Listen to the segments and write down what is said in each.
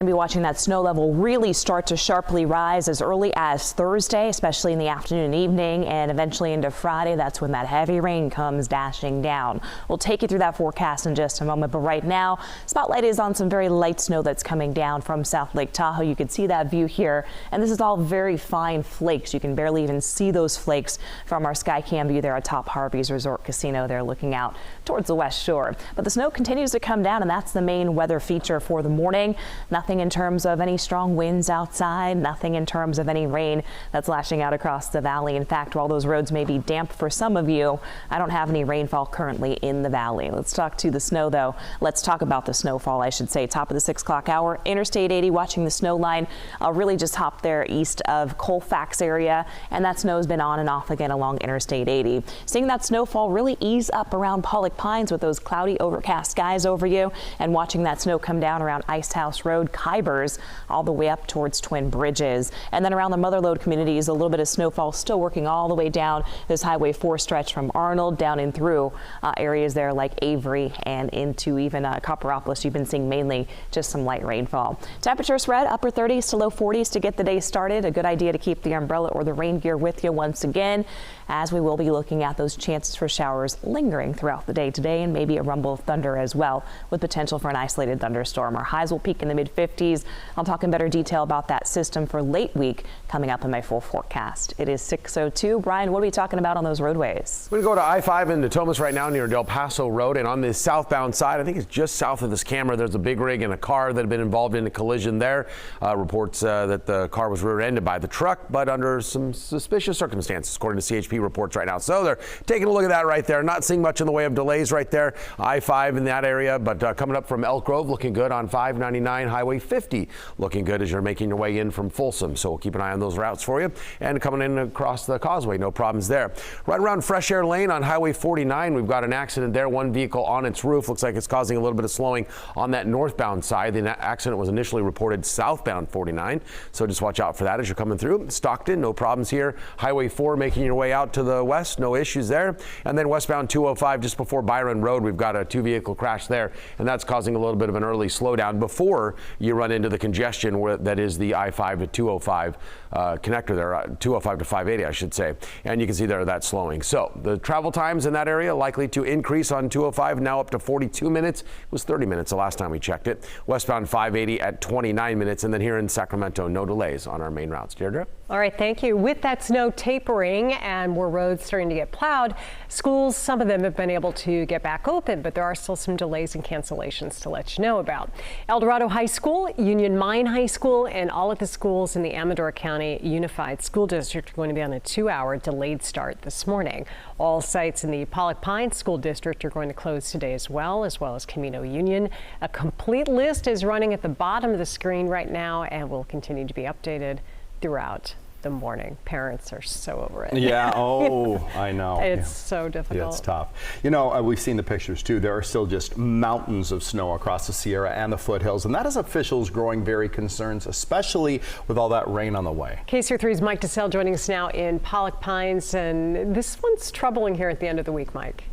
Be watching that snow level really start to sharply rise as early as Thursday, especially in the afternoon and evening, and eventually into Friday. That's when that heavy rain comes dashing down. We'll take you through that forecast in just a moment, but right now, spotlight is on some very light snow that's coming down from South Lake Tahoe. You can see that view here, and this is all very fine flakes. You can barely even see those flakes from our Skycam view there atop Harvey's Resort Casino. They're looking out towards the west shore, but the snow continues to come down, and that's the main weather feature for the morning. Nothing in terms of any strong winds outside, nothing in terms of any rain that's lashing out across the valley. In fact, while those roads may be damp for some of you, I don't have any rainfall currently in the valley. Let's talk to the snow though. Let's talk about the snowfall, I should say. Top of the 6 o'clock hour, Interstate 80 watching the snow line really just hop there east of Colfax area, and that snow's been on and off again along Interstate 80. Seeing that snowfall really ease up around Pollock Pines with those cloudy overcast skies over you, and watching that snow come down around Ice House Road, Khyber, all the way up towards Twin Bridges. And then around the Motherlode communities, a little bit of snowfall still working all the way down this Highway 4 stretch from Arnold down and through areas there like Avery and into even Copperopolis. You've been seeing mainly just some light rainfall. Temperatures read upper 30s to low 40s to get the day started. A good idea to keep the umbrella or the rain gear with you once again, as we will be looking at those chances for showers lingering throughout the day today, and maybe a rumble of thunder as well, with potential for an isolated thunderstorm. Our highs will peak in the mid 50s. I'll talk in better detail about that system for late week coming up in my full forecast. It is 6:02. Brian, what are we talking about on those roadways? We're going to go to I-5 into Thomas right now near Del Paso Road, and on the southbound side, I think it's just south of this camera, there's a big rig and a car that have been involved in a collision there. Reports that the car was rear-ended by the truck, but under some suspicious circumstances, according to CHP reports right now. So they're taking a look at that right there. Not seeing much in the way of delays right there. I-5 in that area, but coming up from Elk Grove, looking good on 599, Highway 50. Looking good as you're making your way in from Folsom. So we'll keep an eye on those routes for you. And coming in across the causeway, no problems there. Right around Fresh Air Lane on Highway 49, we've got an accident there. One vehicle on its roof. Looks like it's causing a little bit of slowing on that northbound side. The accident was initially reported southbound 49. So just watch out for that as you're coming through. Stockton, no problems here. Highway 4 making your way out to the west, no issues there. And then westbound 205 just before Byron Road, we've got a two-vehicle crash there. And that's causing a little bit of an early slowdown before you run into the congestion that is the I-5 to 205 connector there, 205 to 580, I should say. And you can see there that slowing. So the travel times in that area likely to increase on 205, now up to 42 minutes. It was 30 minutes the last time we checked it. Westbound 580 at 29 minutes. And then here in Sacramento, no delays on our main routes. Deirdre? All right, thank you. With that snow tapering and more roads starting to get plowed, schools, some of them have been able to get back open, but there are still some delays and cancellations to let you know about. El Dorado High School, Union Mine High School, and all of the schools in the Amador County Unified School District are going to be on a 2-hour delayed start this morning. All sites in the Pollock Pines School District are going to close today as well as Camino Union. A complete list is running at the bottom of the screen right now and will continue to be updated throughout the morning. Parents are so over it. Yeah, oh, I know. It's so difficult. Yeah, it's tough. You know, we've seen the pictures too. There are still just mountains of snow across the Sierra and the foothills, and that has officials growing very concerned, especially with all that rain on the way. KCR 3's Mike DeSalle joining us now in Pollock Pines, and this one's troubling here at the end of the week, Mike.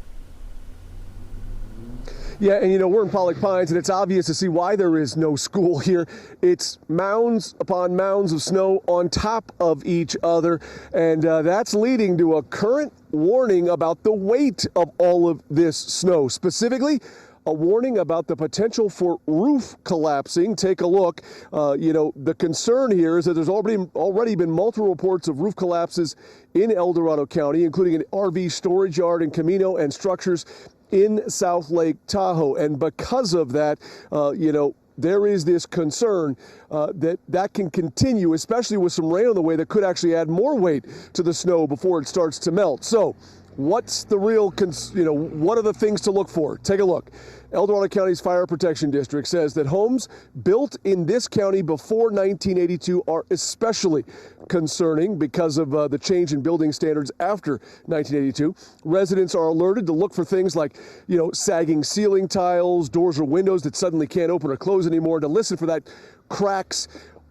Yeah, and you know, we're in Pollock Pines, and it's obvious to see why there is no school here. It's mounds upon mounds of snow on top of each other, and that's leading to a current warning about the weight of all of this snow. Specifically, a warning about the potential for roof collapsing. Take a look. You know, the concern here is that there's already been multiple reports of roof collapses in El Dorado County, including an RV storage yard in Camino and structures in South Lake Tahoe. And because of that, you know, there is this concern that can continue, especially with some rain on the way that could actually add more weight to the snow before it starts to melt. So what's the real, what are the things to look for? Take a look. El Dorado County's Fire Protection District says that homes built in this county before 1982 are especially concerning because of the change in building standards after 1982. Residents are alerted to look for things like, you know, sagging ceiling tiles, doors or windows that suddenly can't open or close anymore, to listen for that cracks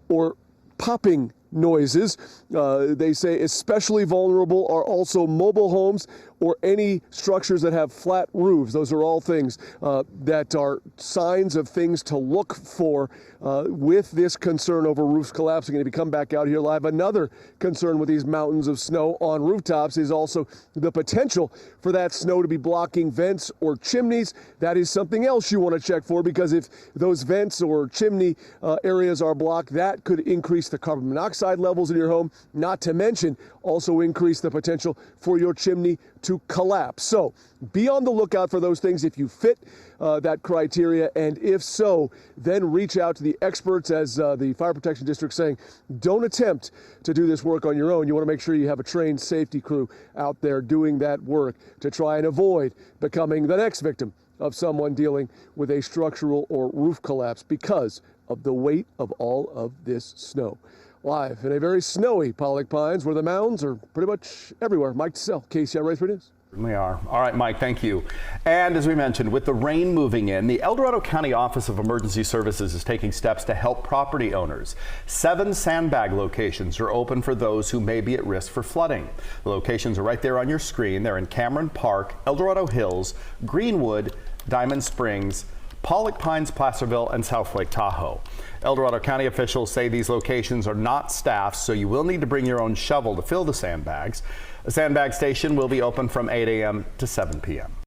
or popping noises. They say especially vulnerable are also mobile homes or any structures that have flat roofs. Those are all things that are signs of things to look for with this concern over roofs collapsing. And if you come back out here live, another concern with these mountains of snow on rooftops is also the potential for that snow to be blocking vents or chimneys. That is something else you want to check for, because if those vents or chimney areas are blocked, that could increase the carbon monoxide levels in your home, not to mention also increase the potential for your chimney to collapse. So be on the lookout for those things if you fit that criteria, and if so, then reach out to the experts. As the Fire Protection District saying, don't attempt to do this work on your own. You want to make sure you have a trained safety crew out there doing that work to try and avoid becoming the next victim of someone dealing with a structural or roof collapse because of the weight of all of this snow. Live in a very snowy Pollock Pines, where the mounds are pretty much everywhere. Mike Tissell, KCRA Race 3 News. We are. All right, Mike, thank you. And as we mentioned, with the rain moving in, the El Dorado County Office of Emergency Services is taking steps to help property owners. 7 sandbag locations are open for those who may be at risk for flooding. The locations are right there on your screen. They're in Cameron Park, El Dorado Hills, Greenwood, Diamond Springs, Pollock Pines, Placerville, and South Lake Tahoe. El Dorado County officials say these locations are not staffed, so you will need to bring your own shovel to fill the sandbags. A sandbag station will be open from 8 a.m. to 7 p.m.